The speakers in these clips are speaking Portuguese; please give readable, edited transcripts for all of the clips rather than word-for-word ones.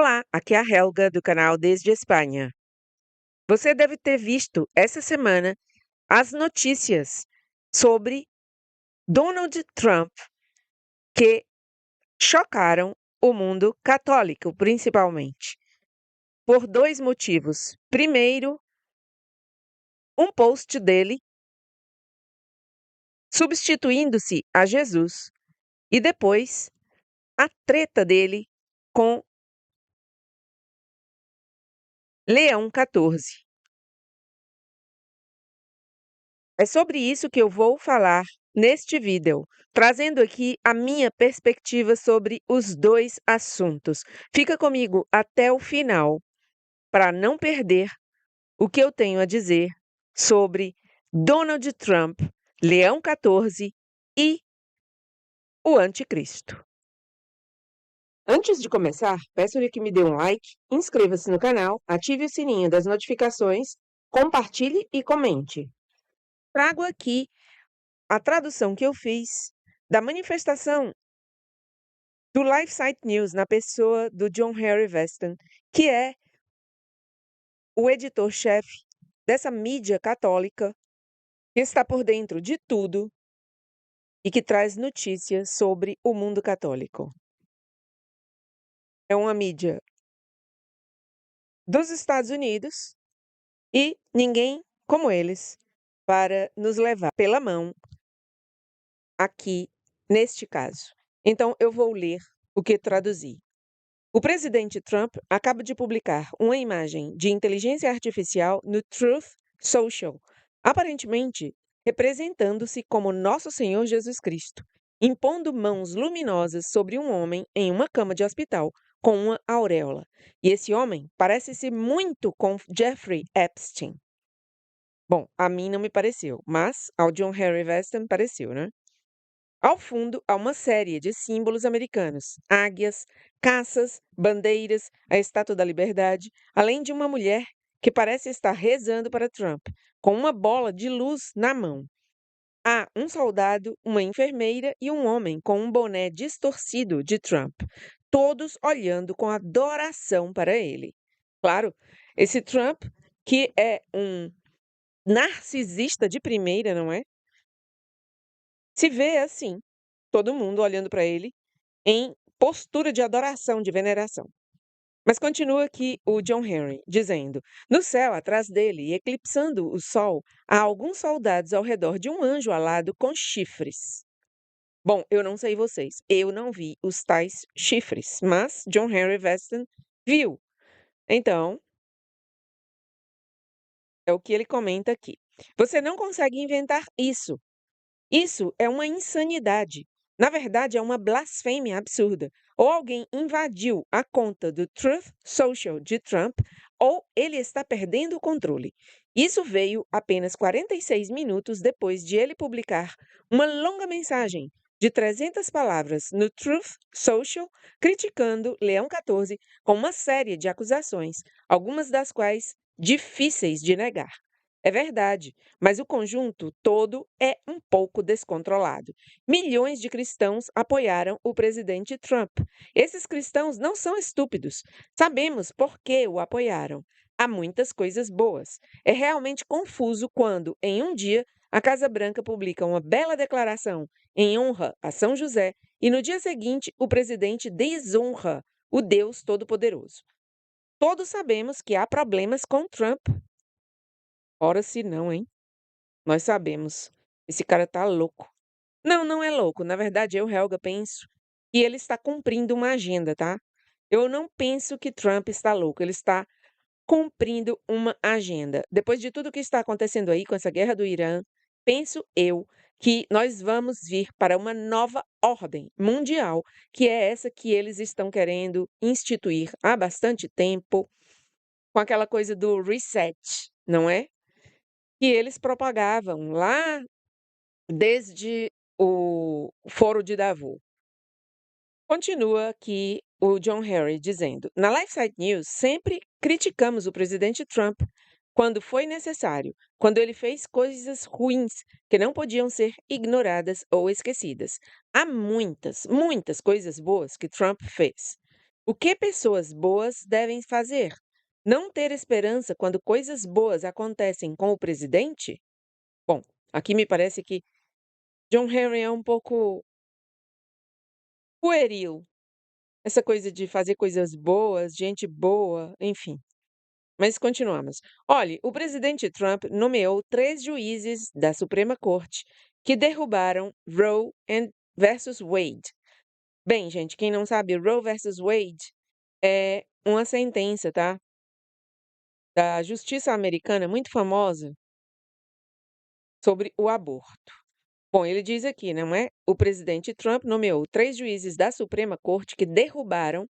Olá, aqui é a Helga do canal Desde Espanha. Você deve ter visto essa semana as notícias sobre Donald Trump que chocaram o mundo católico, principalmente, por dois motivos. Primeiro, um post dele substituindo-se a Jesus, e depois a treta dele com Leão XIV. É sobre isso que eu vou falar neste vídeo, trazendo aqui a minha perspectiva sobre os dois assuntos. Fica comigo até o final para não perder o que eu tenho a dizer sobre Donald Trump, Leão XIV e o Anticristo. Antes de começar, peço-lhe que me dê um like, inscreva-se no canal, ative o sininho das notificações, compartilhe e comente. Trago aqui a tradução que eu fiz da manifestação do LifeSite News na pessoa do John Henry Weston, que é o editor-chefe dessa mídia católica que está por dentro de tudo e que traz notícias sobre o mundo católico. É uma mídia dos Estados Unidos e ninguém como eles para nos levar pela mão aqui neste caso. Então eu vou ler o que traduzi. O presidente Trump acaba de publicar uma imagem de inteligência artificial no Truth Social, aparentemente representando-se como Nosso Senhor Jesus Cristo, impondo mãos luminosas sobre um homem em uma cama de hospital com uma auréola. E esse homem parece-se muito com Jeffrey Epstein. Bom, a mim não me pareceu, mas ao John Henry Weston pareceu, né? Ao fundo, há uma série de símbolos americanos: águias, caças, bandeiras, a Estátua da Liberdade, além de uma mulher que parece estar rezando para Trump, com uma bola de luz na mão. Há um soldado, uma enfermeira e um homem com um boné distorcido de Trump, todos olhando com adoração para ele. Claro, esse Trump, que é um narcisista de primeira, não é? Se vê assim, todo mundo olhando para ele em postura de adoração, de veneração. Mas continua aqui o John Henry, dizendo: no céu, atrás dele, e eclipsando o sol, há alguns soldados ao redor de um anjo alado com chifres. Bom, eu não sei vocês, eu não vi os tais chifres, mas John Henry Weston viu. Então, é o que ele comenta aqui. Você não consegue inventar isso. Isso é uma insanidade. Na verdade, é uma blasfêmia absurda. Ou alguém invadiu a conta do Truth Social de Trump, ou ele está perdendo o controle. Isso veio apenas 46 minutos depois de ele publicar uma longa mensagem de 300 palavras no Truth Social, criticando Leão XIV com uma série de acusações, algumas das quais difíceis de negar. É verdade, mas o conjunto todo é um pouco descontrolado. Milhões de cristãos apoiaram o presidente Trump. Esses cristãos não são estúpidos. Sabemos por que o apoiaram. Há muitas coisas boas. É realmente confuso quando, em um dia, a Casa Branca publica uma bela declaração em honra a São José e no dia seguinte o presidente desonra o Deus Todo-Poderoso. Todos sabemos que há problemas com Trump. Ora se não, hein? Nós sabemos. Esse cara tá louco. Não, não é louco. Na verdade, eu, Helga, penso que ele está cumprindo uma agenda, tá? Eu não penso que Trump está louco. Ele está cumprindo uma agenda. Depois de tudo que está acontecendo aí com essa guerra do Irã, penso eu que nós vamos vir para uma nova ordem mundial, que é essa que eles estão querendo instituir há bastante tempo, com aquela coisa do reset, não é? Que eles propagavam lá desde o Foro de Davos. Continua aqui o John Henry dizendo: na LifeSite News sempre criticamos o presidente Trump quando foi necessário, quando ele fez coisas ruins que não podiam ser ignoradas ou esquecidas. Há muitas, muitas coisas boas que Trump fez. O que pessoas boas devem fazer? Não ter esperança quando coisas boas acontecem com o presidente? Bom, aqui me parece que John Henry é um pouco pueril. Essa coisa de fazer coisas boas, gente boa, enfim. Mas continuamos. Olhe, o presidente Trump nomeou 3 juízes da Suprema Corte que derrubaram Roe versus Wade. Bem, gente, quem não sabe, Roe versus Wade é uma sentença, tá? Da justiça americana muito famosa sobre o aborto. Bom, ele diz aqui, não é? O presidente Trump nomeou 3 juízes da Suprema Corte que derrubaram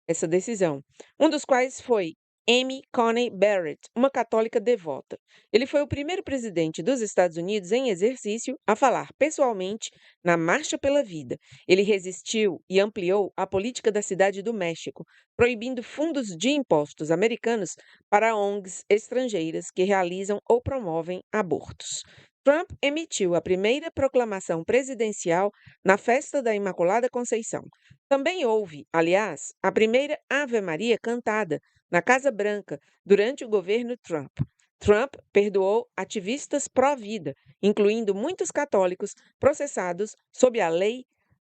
essa decisão, um dos quais foi Amy Coney Barrett, uma católica devota. Ele foi o primeiro presidente dos Estados Unidos em exercício a falar pessoalmente na Marcha pela Vida. Ele resistiu e ampliou a política da Cidade do México, proibindo fundos de impostos americanos para ONGs estrangeiras que realizam ou promovem abortos. Trump emitiu a primeira proclamação presidencial na festa da Imaculada Conceição. Também houve, aliás, a primeira Ave Maria cantada na Casa Branca durante o governo Trump. Trump perdoou ativistas pró-vida, incluindo muitos católicos processados sob a lei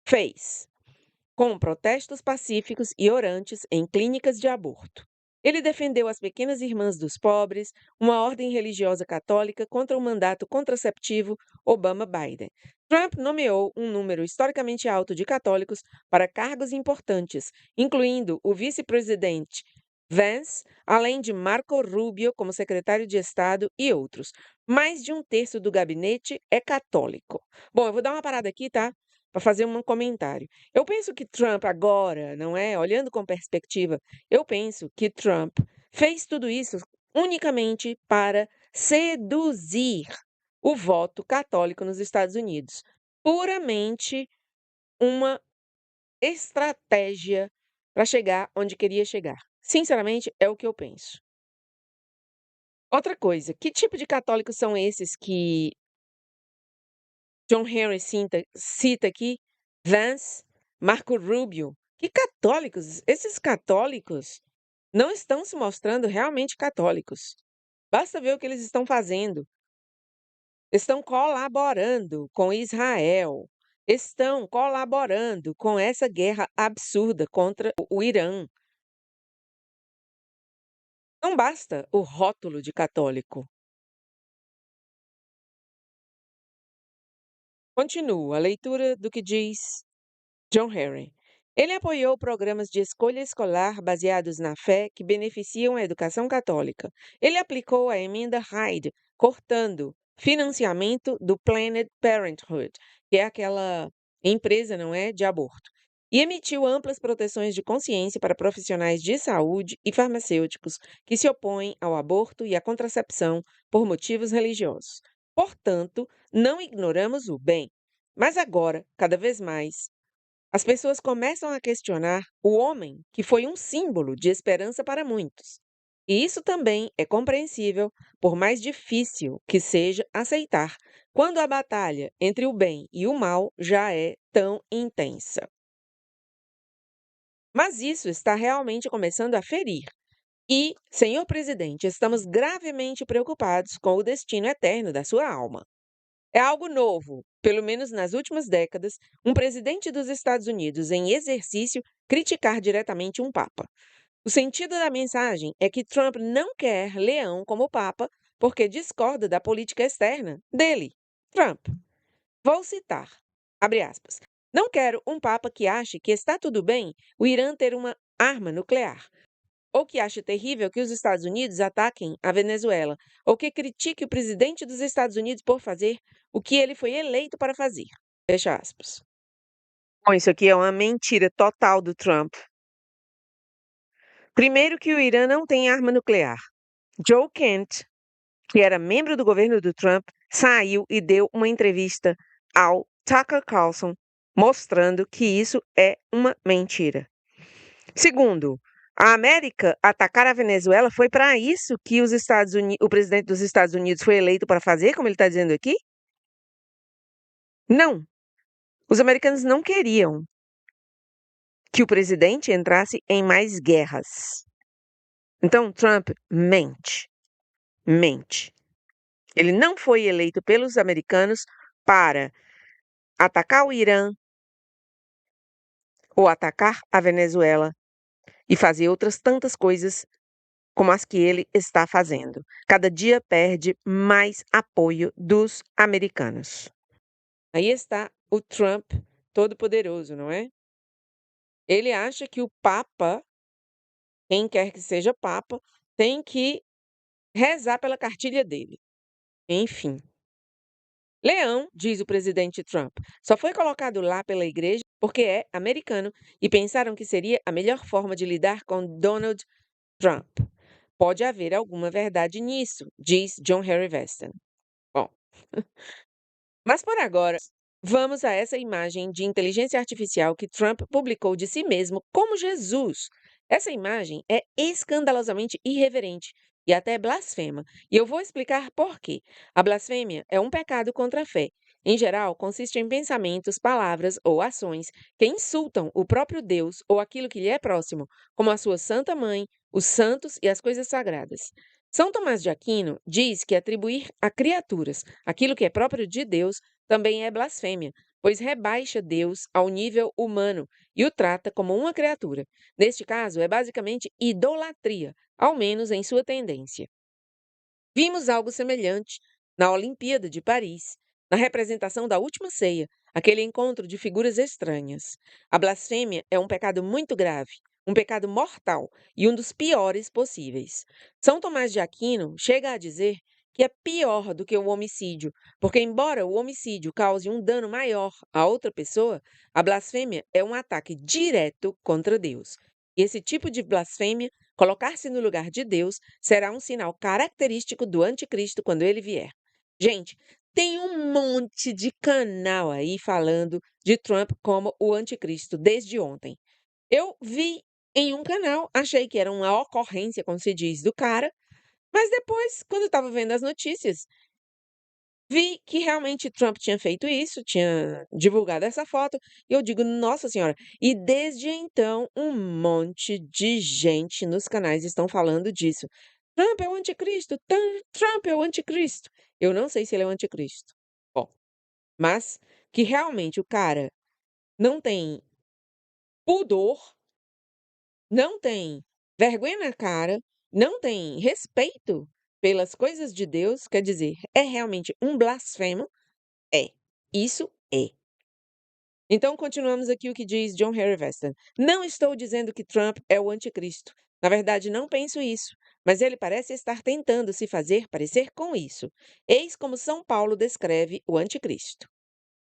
FACE, com protestos pacíficos e orantes em clínicas de aborto. Ele defendeu as pequenas irmãs dos pobres, uma ordem religiosa católica contra o mandato contraceptivo Obama-Biden. Trump nomeou um número historicamente alto de católicos para cargos importantes, incluindo o vice-presidente Vance, além de Marco Rubio como secretário de Estado e outros. Mais de um terço do gabinete é católico. Bom, eu vou dar uma parada aqui, tá? Para fazer um comentário. Eu penso que Trump agora, não é? Olhando com perspectiva, eu penso que Trump fez tudo isso unicamente para seduzir o voto católico nos Estados Unidos. Puramente uma estratégia para chegar onde queria chegar. Sinceramente, é o que eu penso. Outra coisa, que tipo de católicos são esses que John Henry cita aqui? Vance, Marco Rubio. Que católicos? Esses católicos não estão se mostrando realmente católicos. Basta ver o que eles estão fazendo. Estão colaborando com Israel. Estão colaborando com essa guerra absurda contra o Irã. Não basta o rótulo de católico. Continuo a leitura do que diz John Henry. Ele apoiou programas de escolha escolar baseados na fé que beneficiam a educação católica. Ele aplicou a emenda Hyde, cortando financiamento do Planned Parenthood, que é aquela empresa, não é, de aborto. E emitiu amplas proteções de consciência para profissionais de saúde e farmacêuticos que se opõem ao aborto e à contracepção por motivos religiosos. Portanto, não ignoramos o bem. Mas agora, cada vez mais, as pessoas começam a questionar o homem, que foi um símbolo de esperança para muitos. E isso também é compreensível, por mais difícil que seja aceitar, quando a batalha entre o bem e o mal já é tão intensa. Mas isso está realmente começando a ferir. E, senhor presidente, estamos gravemente preocupados com o destino eterno da sua alma. É algo novo, pelo menos nas últimas décadas, um presidente dos Estados Unidos em exercício criticar diretamente um papa. O sentido da mensagem é que Trump não quer Leão como papa porque discorda da política externa dele, Trump. Vou citar, abre aspas, não quero um papa que ache que está tudo bem o Irã ter uma arma nuclear, ou que ache terrível que os Estados Unidos ataquem a Venezuela, ou que critique o presidente dos Estados Unidos por fazer o que ele foi eleito para fazer. Fecha aspas. Bom, isso aqui é uma mentira total do Trump. Primeiro que o Irã não tem arma nuclear. Joe Kent, que era membro do governo do Trump, saiu e deu uma entrevista ao Tucker Carlson, mostrando que isso é uma mentira. Segundo, a América atacar a Venezuela foi para isso que o presidente dos Estados Unidos foi eleito para fazer, como ele está dizendo aqui? Não. Os americanos não queriam que o presidente entrasse em mais guerras. Então, Trump mente. Mente. Ele não foi eleito pelos americanos para atacar o Irã ou atacar a Venezuela e fazer outras tantas coisas como as que ele está fazendo. Cada dia perde mais apoio dos americanos. Aí está o Trump todo-poderoso, não é? Ele acha que o Papa, quem quer que seja Papa, tem que rezar pela cartilha dele. Enfim. Leão, diz o presidente Trump, só foi colocado lá pela igreja porque é americano e pensaram que seria a melhor forma de lidar com Donald Trump. Pode haver alguma verdade nisso, diz John Harry Weston. Bom, mas por agora, vamos a essa imagem de inteligência artificial que Trump publicou de si mesmo como Jesus. Essa imagem é escandalosamente irreverente e até blasfema, e eu vou explicar por quê. A blasfêmia é um pecado contra a fé. Em geral, consiste em pensamentos, palavras ou ações que insultam o próprio Deus ou aquilo que lhe é próximo, como a sua Santa Mãe, os santos e as coisas sagradas. São Tomás de Aquino diz que atribuir a criaturas aquilo que é próprio de Deus também é blasfêmia, pois rebaixa Deus ao nível humano e o trata como uma criatura. Neste caso, é basicamente idolatria, ao menos em sua tendência. Vimos algo semelhante na Olimpíada de Paris, na representação da Última Ceia, aquele encontro de figuras estranhas. A blasfêmia é um pecado muito grave, um pecado mortal e um dos piores possíveis. São Tomás de Aquino chega a dizer que é pior do que o homicídio, porque, embora o homicídio cause um dano maior a outra pessoa, a blasfêmia é um ataque direto contra Deus. E esse tipo de blasfêmia, colocar-se no lugar de Deus, será um sinal característico do anticristo quando ele vier. Gente, tem um monte de canal aí falando de Trump como o anticristo desde ontem. Eu vi em um canal, achei que era uma ocorrência, como se diz, do cara, mas depois, quando eu estava vendo as notícias, vi que realmente Trump tinha feito isso, tinha divulgado essa foto, e eu digo, nossa senhora, e desde então um monte de gente nos canais estão falando disso. Trump é o anticristo, Trump é o anticristo. Eu não sei se ele é o anticristo. Bom, mas que realmente o cara não tem pudor, não tem vergonha na cara, não tem respeito pelas coisas de Deus, quer dizer, é realmente um blasfemo. É, isso é. Então, continuamos aqui o que diz John Harry Weston. Não estou dizendo que Trump é o anticristo. Na verdade, não penso isso, mas ele parece estar tentando se fazer parecer com isso. Eis como São Paulo descreve o anticristo.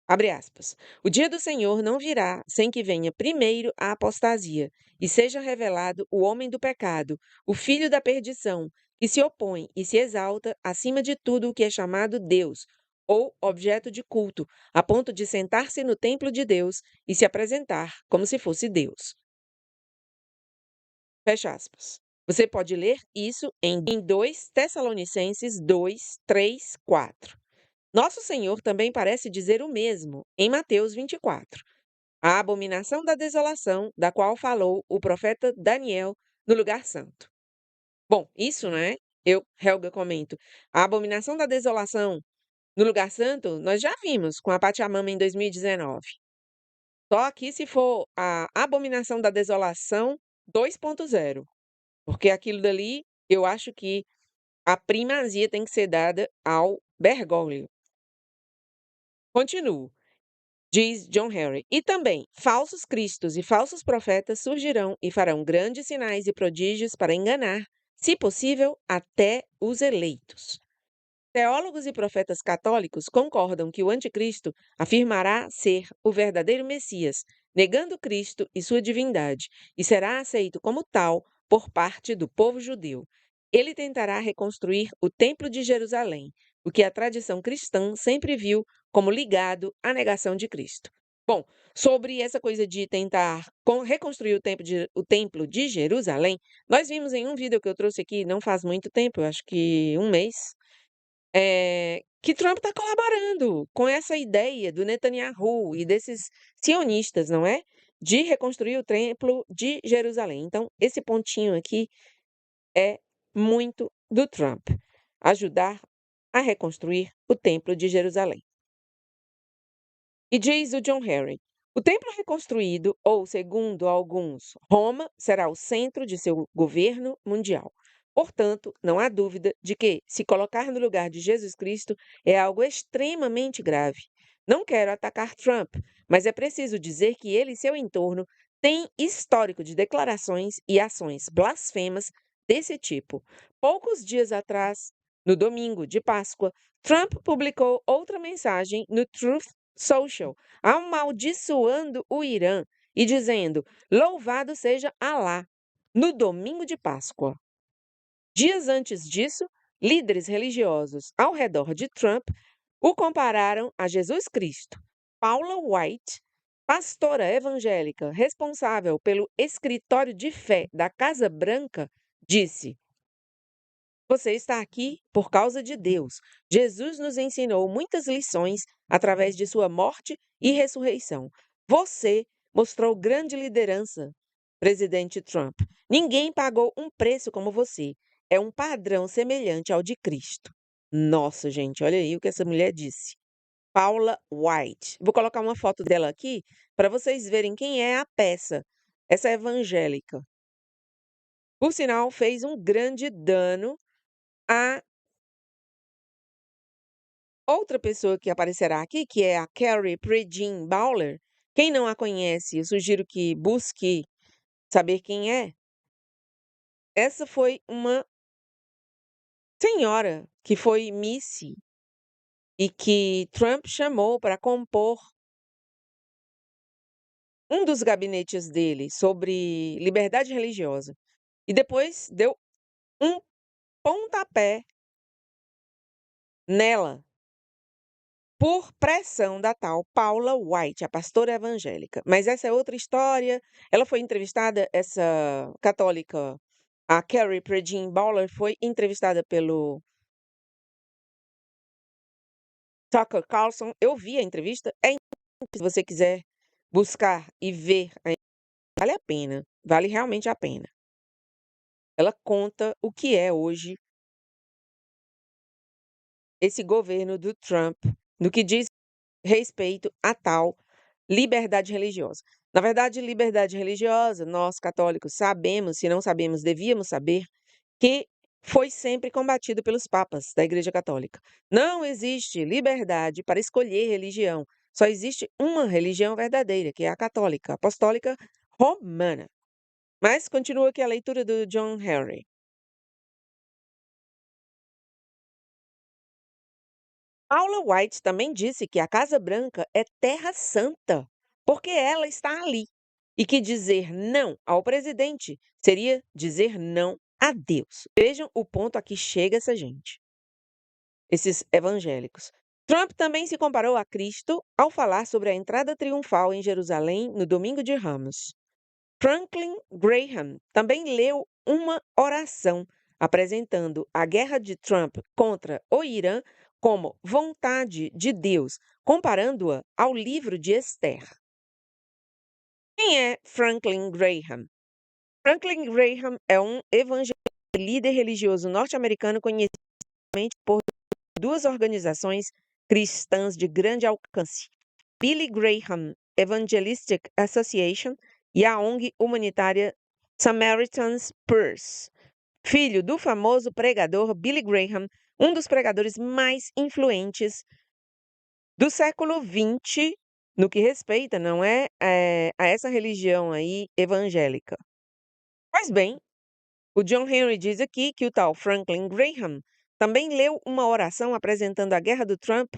Abre aspas. O dia do Senhor não virá sem que venha primeiro a apostasia e seja revelado o homem do pecado, o filho da perdição, que se opõe e se exalta acima de tudo o que é chamado Deus ou objeto de culto, a ponto de sentar-se no templo de Deus e se apresentar como se fosse Deus. Fecha aspas. Você pode ler isso em 2 Tessalonicenses 2, 3, 4. Nosso Senhor também parece dizer o mesmo em Mateus 24. A abominação da desolação, da qual falou o profeta Daniel no lugar santo. Bom, isso, né? Eu, Helga, comento. A abominação da desolação no lugar santo, nós já vimos com a Pachamama em 2019. Só aqui se for a abominação da desolação 2.0, porque aquilo dali, eu acho que a primazia tem que ser dada ao Bergoglio. Continuo. Diz John Harry. E também, falsos cristos e falsos profetas surgirão e farão grandes sinais e prodígios para enganar, se possível, até os eleitos. Teólogos e profetas católicos concordam que o anticristo afirmará ser o verdadeiro Messias, negando Cristo e sua divindade, e será aceito como tal por parte do povo judeu. Ele tentará reconstruir o Templo de Jerusalém, o que a tradição cristã sempre viu como ligado à negação de Cristo. Bom, sobre essa coisa de tentar reconstruir o Templo de Jerusalém, nós vimos em um vídeo que eu trouxe aqui não faz muito tempo, eu acho que um mês, que Trump está colaborando com essa ideia do Netanyahu e desses sionistas, não é? de reconstruir o templo de Jerusalém. Então, esse pontinho aqui é muito do Trump, ajudar a reconstruir o templo de Jerusalém. E diz o John Henry: o templo reconstruído, ou segundo alguns, Roma, será o centro de seu governo mundial. Portanto, não há dúvida de que se colocar no lugar de Jesus Cristo é algo extremamente grave. Não quero atacar Trump, mas é preciso dizer que ele e seu entorno têm histórico de declarações e ações blasfemas desse tipo. Poucos dias atrás, no domingo de Páscoa, Trump publicou outra mensagem no Truth Social, amaldiçoando o Irã e dizendo: louvado seja Alá, no domingo de Páscoa. Dias antes disso, líderes religiosos ao redor de Trump o compararam a Jesus Cristo. Paula White, pastora evangélica responsável pelo escritório de fé da Casa Branca, disse: você está aqui por causa de Deus. Jesus nos ensinou muitas lições através de sua morte e ressurreição. Você mostrou grande liderança, presidente Trump. Ninguém pagou um preço como você. É um padrão semelhante ao de Cristo. Nossa, gente, olha aí o que essa mulher disse. Paula White. Vou colocar uma foto dela aqui para vocês verem quem é a peça. Essa evangélica. Por sinal, fez um grande dano a outra pessoa que aparecerá aqui, que é a Carrie Prejean Bowler. Quem não a conhece, eu sugiro que busque saber quem é. Essa foi uma senhora que foi Miss e que Trump chamou para compor um dos gabinetes dele sobre liberdade religiosa. E depois deu um pontapé nela por pressão da tal Paula White, a pastora evangélica. Mas essa é outra história. Ela foi entrevistada, essa católica, a Carrie Prejean Bowler, foi entrevistada pelo Tucker Carlson. Eu vi a entrevista. Se você quiser buscar e ver, vale a pena. Vale realmente a pena. Ela conta o que é hoje esse governo do Trump, no que diz respeito a tal liberdade religiosa. Na verdade, liberdade religiosa, nós católicos sabemos, se não sabemos, devíamos saber, que foi sempre combatido pelos papas da Igreja Católica. Não existe liberdade para escolher religião. Só existe uma religião verdadeira, que é a católica, apostólica romana. Mas continua aqui a leitura do John Henry. Paula White também disse que a Casa Branca é terra santa, porque ela está ali, e que dizer não ao presidente seria dizer não a Deus. Vejam o ponto a que chega essa gente, esses evangélicos. Trump também se comparou a Cristo ao falar sobre a entrada triunfal em Jerusalém no domingo de Ramos. Franklin Graham também leu uma oração apresentando a guerra de Trump contra o Irã como vontade de Deus, comparando-a ao livro de Esther. Quem é Franklin Graham? Franklin Graham é um evangelista e líder religioso norte-americano conhecido por duas organizações cristãs de grande alcance, Billy Graham Evangelistic Association e a ONG humanitária Samaritan's Purse. Filho do famoso pregador Billy Graham, um dos pregadores mais influentes do século XX, no que respeita, não é, a essa religião aí evangélica. Pois bem, o John Henry diz aqui que o tal Franklin Graham também leu uma oração apresentando a guerra do Trump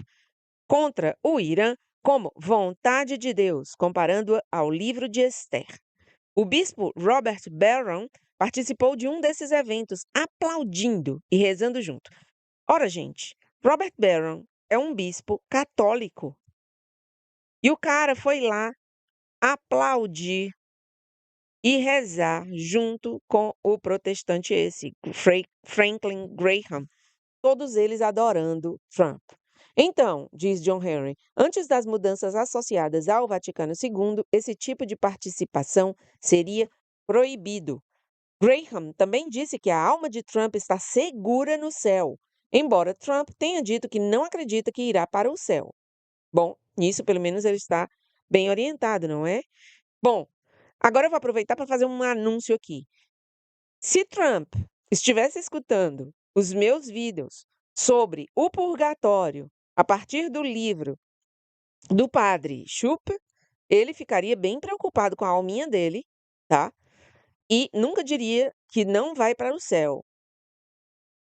contra o Irã como vontade de Deus, comparando-a ao livro de Esther. O bispo Robert Barron participou de um desses eventos, aplaudindo e rezando junto. Ora, gente, Robert Barron é um bispo católico. E o cara foi lá aplaudir e rezar junto com o protestante esse, Franklin Graham, todos eles adorando Trump. Então, diz John Henry, antes das mudanças associadas ao Vaticano II, esse tipo de participação seria proibido. Graham também disse que a alma de Trump está segura no céu, embora Trump tenha dito que não acredita que irá para o céu. Bom, nisso pelo menos ele está bem orientado, não é? Bom, agora eu vou aproveitar para fazer um anúncio aqui. Se Trump estivesse escutando os meus vídeos sobre o purgatório a partir do livro do padre Schupp, ele ficaria bem preocupado com a alminha dele, tá? E nunca diria que não vai para o céu.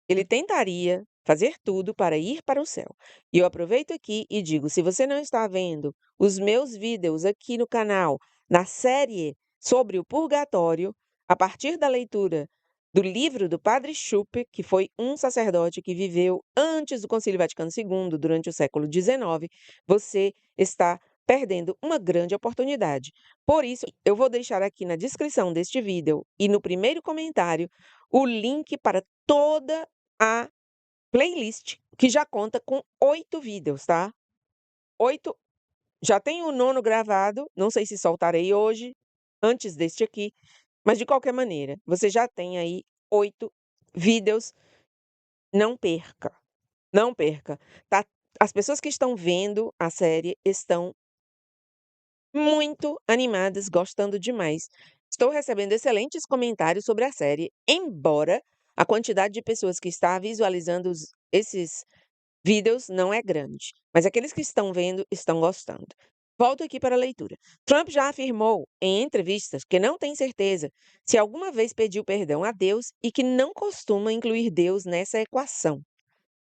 Ele tentaria fazer tudo para ir para o céu. E eu aproveito aqui e digo: se você não está vendo os meus vídeos aqui no canal, na série sobre o purgatório, a partir da leitura do livro do Padre Schupp, que foi um sacerdote que viveu antes do Concílio Vaticano II, durante o século XIX, você está perdendo uma grande oportunidade. Por isso, eu vou deixar aqui na descrição deste vídeo e no primeiro comentário o link para toda a playlist, que já conta com 8 vídeos, tá? 8, já tem o 9º gravado, não sei se soltarei hoje, antes deste aqui, mas de qualquer maneira, você já tem aí 8 vídeos, não perca, não perca, tá? As pessoas que estão vendo a série estão muito animadas, gostando demais. Estou recebendo excelentes comentários sobre a série, embora a quantidade de pessoas que está visualizando esses vídeos não é grande, mas aqueles que estão vendo estão gostando. Volto aqui para a leitura. Trump já afirmou em entrevistas que não tem certeza se alguma vez pediu perdão a Deus e que não costuma incluir Deus nessa equação.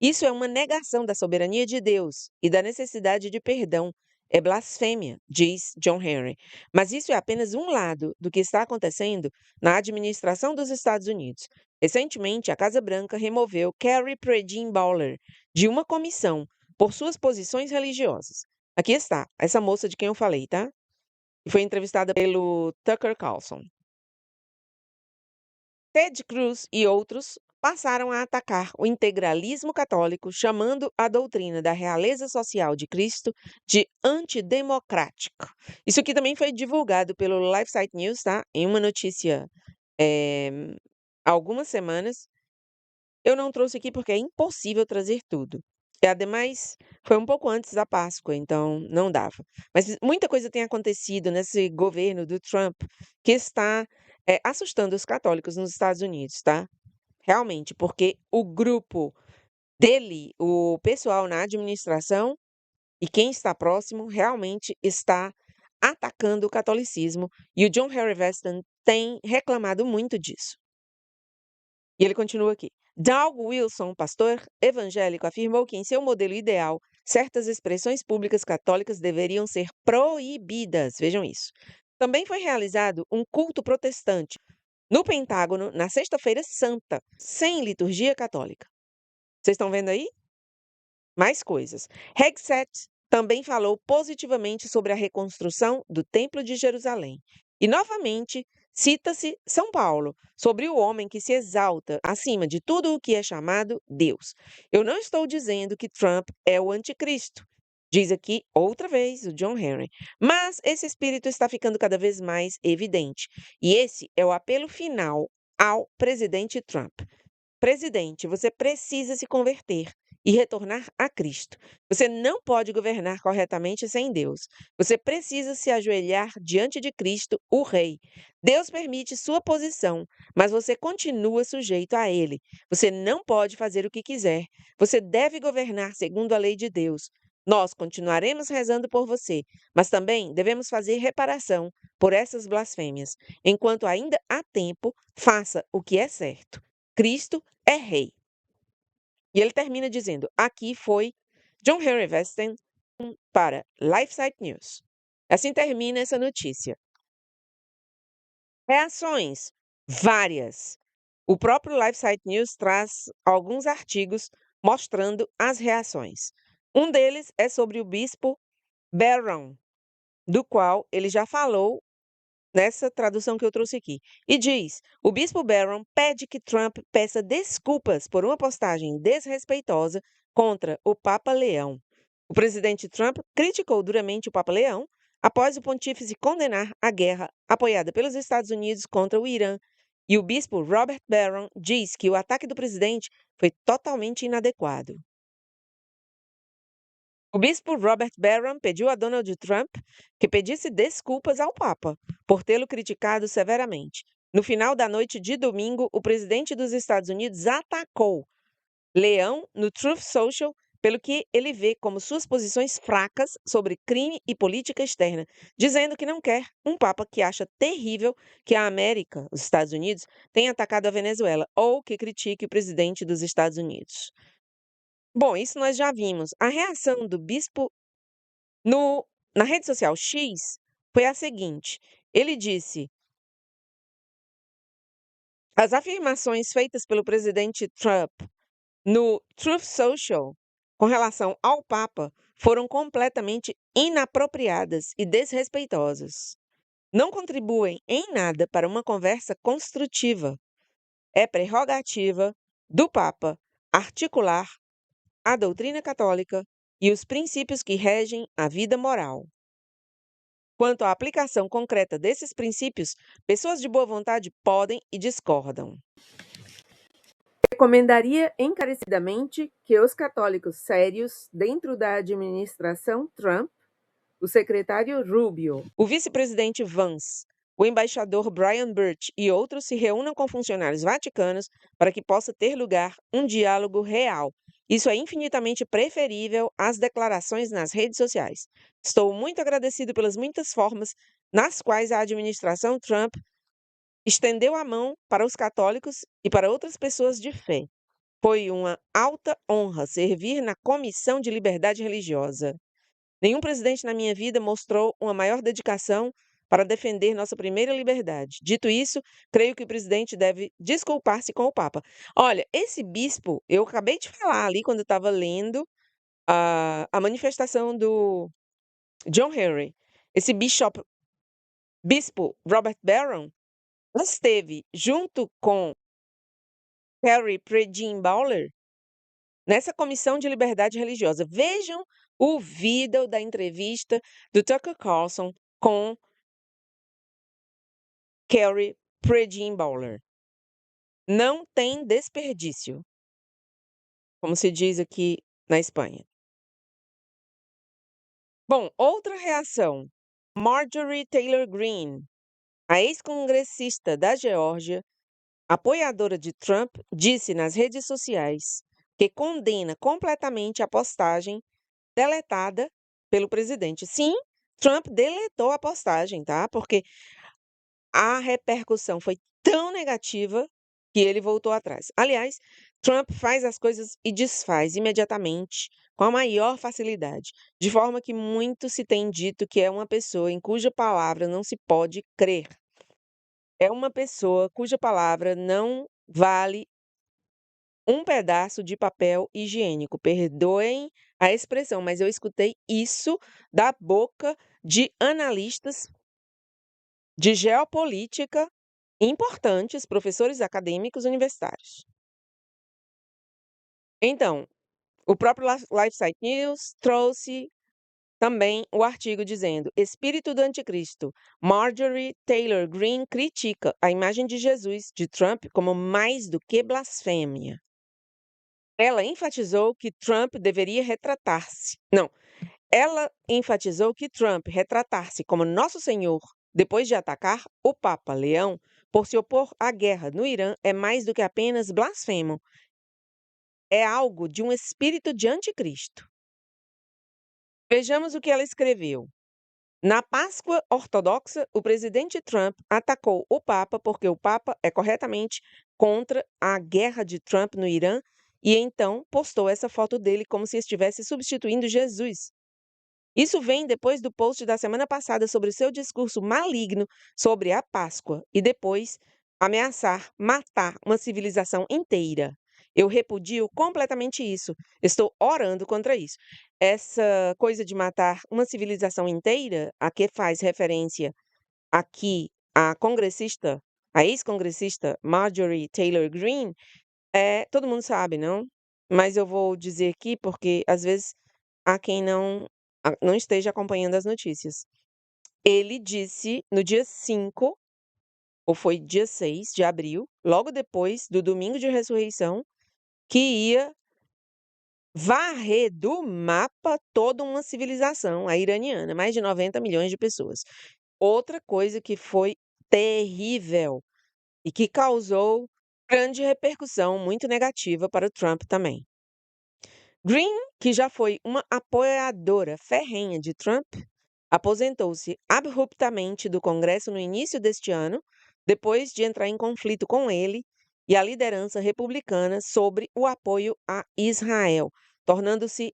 Isso é uma negação da soberania de Deus e da necessidade de perdão. É blasfêmia, diz John Henry. Mas isso é apenas um lado do que está acontecendo na administração dos Estados Unidos. Recentemente, a Casa Branca removeu Carrie Predin Bowler de uma comissão por suas posições religiosas. Aqui está, essa moça de quem eu falei, tá? E foi entrevistada pelo Tucker Carlson. Ted Cruz e outros passaram a atacar o integralismo católico, chamando a doutrina da realeza social de Cristo de antidemocrática. Isso aqui também foi divulgado pelo LifeSite News, tá? Em uma notícia há algumas semanas. Eu não trouxe aqui porque é impossível trazer tudo. E, ademais, foi um pouco antes da Páscoa, então não dava. Mas muita coisa tem acontecido nesse governo do Trump que está assustando os católicos nos Estados Unidos, tá? Realmente, porque o grupo dele, o pessoal na administração e quem está próximo, realmente está atacando o catolicismo. E o John Harry Weston tem reclamado muito disso. E ele continua aqui. Doug Wilson, pastor evangélico, afirmou que, em seu modelo ideal, certas expressões públicas católicas deveriam ser proibidas. Vejam isso. Também foi realizado um culto protestante no Pentágono na Sexta-feira Santa, sem liturgia católica. Vocês estão vendo aí? Mais coisas. Hegseth também falou positivamente sobre a reconstrução do Templo de Jerusalém. E, novamente, cita-se São Paulo, sobre o homem que se exalta acima de tudo o que é chamado Deus. Eu não estou dizendo que Trump é o anticristo, diz aqui outra vez o John Henry, mas esse espírito está ficando cada vez mais evidente. E esse é o apelo final ao presidente Trump. Presidente, você precisa se converter e retornar a Cristo. Você não pode governar corretamente sem Deus. Você precisa se ajoelhar diante de Cristo, o Rei. Deus permite sua posição, mas você continua sujeito a Ele. Você não pode fazer o que quiser. Você deve governar segundo a lei de Deus. Nós continuaremos rezando por você, mas também devemos fazer reparação por essas blasfêmias. Enquanto ainda há tempo, faça o que é certo. Cristo é rei. E ele termina dizendo: aqui foi John Henry Weston para LifeSite News. Assim termina essa notícia. Reações várias. O próprio LifeSite News traz alguns artigos mostrando as reações. Um deles é sobre o bispo Barron, do qual ele já falou nessa tradução que eu trouxe aqui. E diz: o bispo Barron pede que Trump peça desculpas por uma postagem desrespeitosa contra o Papa Leão. O presidente Trump criticou duramente o Papa Leão após o pontífice condenar a guerra apoiada pelos Estados Unidos contra o Irã, e o bispo Robert Barron diz que o ataque do presidente foi totalmente inadequado. O bispo Robert Barron pediu a Donald Trump que pedisse desculpas ao Papa por tê-lo criticado severamente. No final da noite de domingo, o presidente dos Estados Unidos atacou Leão no Truth Social pelo que ele vê como suas posições fracas sobre crime e política externa, dizendo que não quer um Papa que acha terrível que a América, os Estados Unidos, tenha atacado a Venezuela ou que critique o presidente dos Estados Unidos. Bom, isso nós já vimos. A reação do bispo na rede social X foi a seguinte: ele disse: as afirmações feitas pelo presidente Trump no Truth Social com relação ao Papa foram completamente inapropriadas e desrespeitosas. Não contribuem em nada para uma conversa construtiva. É prerrogativa do Papa articular a doutrina católica e os princípios que regem a vida moral. Quanto à aplicação concreta desses princípios, pessoas de boa vontade podem e discordam. Recomendaria encarecidamente que os católicos sérios dentro da administração Trump, o secretário Rubio, o vice-presidente Vance, o embaixador Brian Birch e outros se reúnam com funcionários vaticanos para que possa ter lugar um diálogo real. Isso é infinitamente preferível às declarações nas redes sociais. Estou muito agradecido pelas muitas formas nas quais a administração Trump estendeu a mão para os católicos e para outras pessoas de fé. Foi uma alta honra servir na Comissão de Liberdade Religiosa. Nenhum presidente na minha vida mostrou uma maior dedicação para defender nossa primeira liberdade. Dito isso, creio que o presidente deve desculpar-se com o Papa. Olha, esse bispo, eu acabei de falar ali quando eu estava lendo a manifestação do John Henry. Esse bispo Robert Barron esteve junto com Carrie Prejean Bowler nessa Comissão de Liberdade Religiosa. Vejam o vídeo da entrevista do Tucker Carlson com Carrie Prejean Bowler. Não tem desperdício, como se diz aqui na Espanha. Bom, outra reação. Marjorie Taylor Greene, a ex-congressista da Geórgia, apoiadora de Trump, disse nas redes sociais que condena completamente a postagem deletada pelo presidente. Sim, Trump deletou a postagem, tá? Porque a repercussão foi tão negativa que ele voltou atrás. Aliás, Trump faz as coisas e desfaz imediatamente, com a maior facilidade, de forma que muito se tem dito que é uma pessoa em cuja palavra não se pode crer. É uma pessoa cuja palavra não vale um pedaço de papel higiênico. Perdoem a expressão, mas eu escutei isso da boca de analistas de geopolítica importantes, professores acadêmicos universitários. Então, o próprio LifeSite News trouxe também o artigo dizendo: Espírito do Anticristo. Marjorie Taylor Greene critica a imagem de Jesus de Trump como mais do que blasfêmia. Ela enfatizou que Trump deveria retratar-se. Não, ela enfatizou que Trump retratar-se como Nosso Senhor depois de atacar o Papa Leão por se opor à guerra no Irã é mais do que apenas blasfemo. É algo de um espírito de anticristo. Vejamos o que ela escreveu. Na Páscoa ortodoxa, o presidente Trump atacou o Papa porque o Papa é corretamente contra a guerra de Trump no Irã e então postou essa foto dele como se estivesse substituindo Jesus. Isso vem depois do post da semana passada sobre o seu discurso maligno sobre a Páscoa e depois ameaçar matar uma civilização inteira. Eu repudio completamente isso. Estou orando contra isso. Essa coisa de matar uma civilização inteira, a que faz referência aqui a ex-congressista Marjorie Taylor Greene, todo mundo sabe, não? Mas eu vou dizer aqui porque às vezes a quem não esteja acompanhando as notícias. Ele disse no dia 5, ou foi dia 6 de abril, logo depois do domingo de ressurreição, que ia varrer do mapa toda uma civilização, a iraniana, mais de 90 milhões de pessoas. Outra coisa que foi terrível e que causou grande repercussão muito negativa para o Trump também. Green, que já foi uma apoiadora ferrenha de Trump, aposentou-se abruptamente do Congresso no início deste ano, depois de entrar em conflito com ele e a liderança republicana sobre o apoio a Israel, tornando-se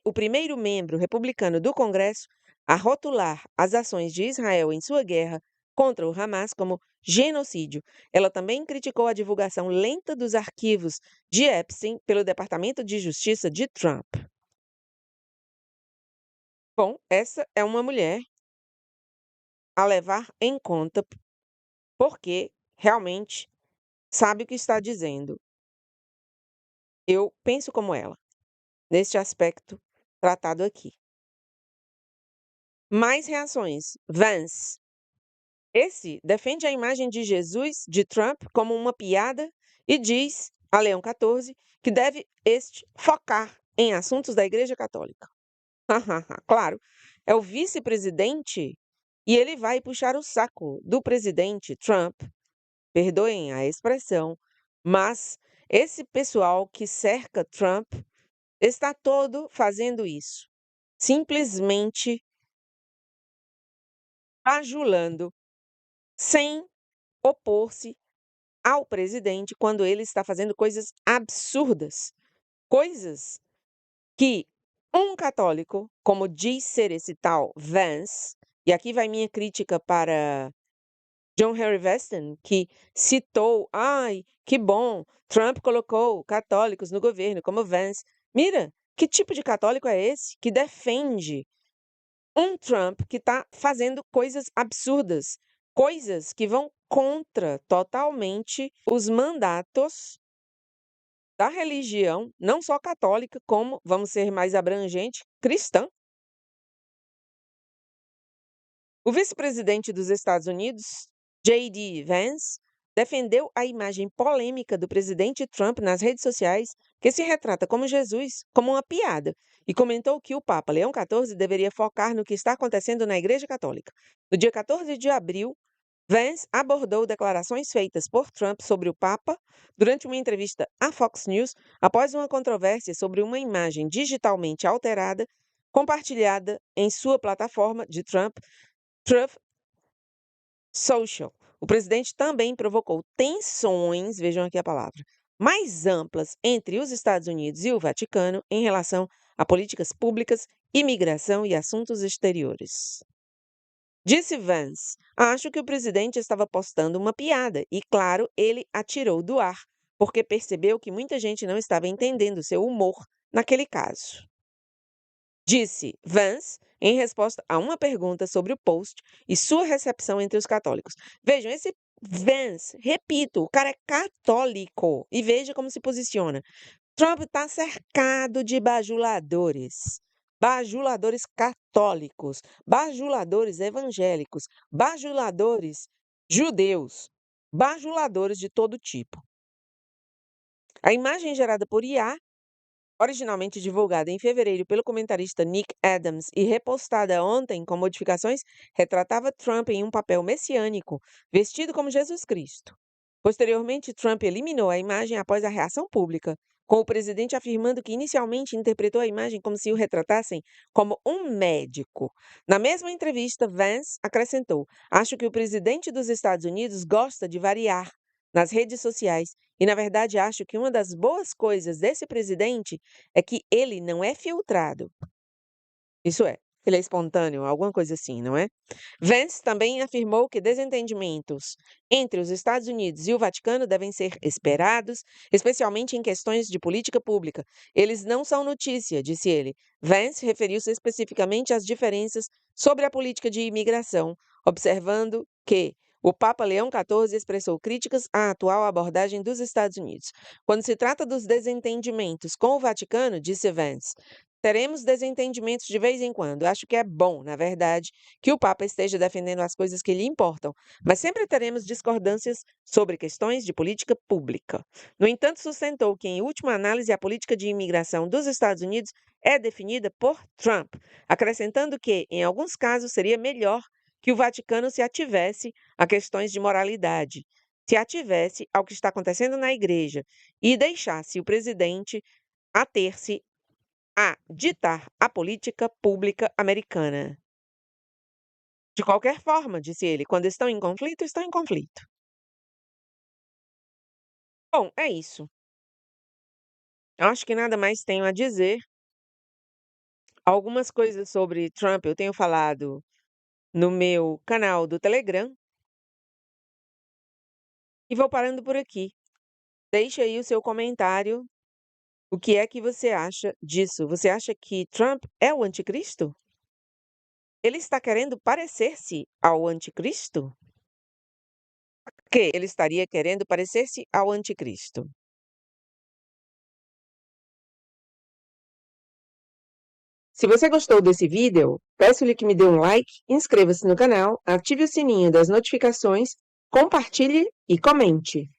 o primeiro membro republicano do Congresso a rotular as ações de Israel em sua guerra contra o Hamas como genocídio. Ela também criticou a divulgação lenta dos arquivos de Epstein pelo Departamento de Justiça de Trump. Bom, essa é uma mulher a levar em conta, porque realmente sabe o que está dizendo. Eu penso como ela, neste aspecto tratado aqui. Mais reações. Vance. Esse defende a imagem de Jesus, de Trump, como uma piada e diz a Leão XIV que deve focar em assuntos da Igreja Católica. Claro, é o vice-presidente e ele vai puxar o saco do presidente Trump. Perdoem a expressão, mas esse pessoal que cerca Trump está todo fazendo isso, simplesmente bajulando, sem opor-se ao presidente quando ele está fazendo coisas absurdas, coisas que um católico, como diz ser esse tal Vance, e aqui vai minha crítica para John Henry Weston, que citou, ai, que bom, Trump colocou católicos no governo, como Vance. Mira, que tipo de católico é esse que defende um Trump que está fazendo coisas absurdas, coisas que vão contra totalmente os mandatos da religião, não só católica, como, vamos ser mais abrangente, cristã? O vice-presidente dos Estados Unidos, J.D. Vance, defendeu a imagem polêmica do presidente Trump nas redes sociais, que se retrata como Jesus, como uma piada, e comentou que o Papa Leão XIV deveria focar no que está acontecendo na Igreja Católica. No dia 14 de abril, Vance abordou declarações feitas por Trump sobre o Papa durante uma entrevista à Fox News após uma controvérsia sobre uma imagem digitalmente alterada compartilhada em sua plataforma de Truth Social. O presidente também provocou tensões, vejam aqui a palavra, mais amplas entre os Estados Unidos e o Vaticano em relação a políticas públicas, imigração e assuntos exteriores. Disse Vance: acho que o presidente estava postando uma piada e, claro, ele a tirou do ar, porque percebeu que muita gente não estava entendendo seu humor naquele caso. Disse Vance em resposta a uma pergunta sobre o post e sua recepção entre os católicos. Vejam, esse Vance, repito, o cara é católico e veja como se posiciona. Trump está cercado de bajuladores. Bajuladores católicos, bajuladores evangélicos, bajuladores judeus, bajuladores de todo tipo. A imagem gerada por IA, originalmente divulgada em fevereiro pelo comentarista Nick Adams e repostada ontem com modificações, retratava Trump em um papel messiânico, vestido como Jesus Cristo. Posteriormente, Trump eliminou a imagem após a reação pública, com o presidente afirmando que inicialmente interpretou a imagem como se o retratassem como um médico. Na mesma entrevista, Vance acrescentou: acho que o presidente dos Estados Unidos gosta de variar nas redes sociais e, na verdade, acho que uma das boas coisas desse presidente é que ele não é filtrado. Isso é, ele é espontâneo, alguma coisa assim, não é? Vance também afirmou que desentendimentos entre os Estados Unidos e o Vaticano devem ser esperados, especialmente em questões de política pública. Eles não são notícia, disse ele. Vance referiu-se especificamente às diferenças sobre a política de imigração, observando que o Papa Leão XIV expressou críticas à atual abordagem dos Estados Unidos. Quando se trata dos desentendimentos com o Vaticano, disse Vance, teremos desentendimentos de vez em quando. Acho que é bom, na verdade, que o Papa esteja defendendo as coisas que lhe importam, mas sempre teremos discordâncias sobre questões de política pública. No entanto, sustentou que, em última análise, a política de imigração dos Estados Unidos é definida por Trump, acrescentando que, em alguns casos, seria melhor que o Vaticano se ativesse a questões de moralidade, se ativesse ao que está acontecendo na Igreja e deixasse o presidente ater-se a ditar a política pública americana. De qualquer forma, disse ele, quando estão em conflito, estão em conflito. Bom, é isso. Acho que nada mais tenho a dizer. Algumas coisas sobre Trump eu tenho falado no meu canal do Telegram e vou parando por aqui. Deixe aí o seu comentário. O que é que você acha disso? Você acha que Trump é o anticristo? Ele está querendo parecer-se ao anticristo? Que ele estaria querendo parecer-se ao anticristo? Se você gostou desse vídeo, peço-lhe que me dê um like, inscreva-se no canal, ative o sininho das notificações, compartilhe e comente.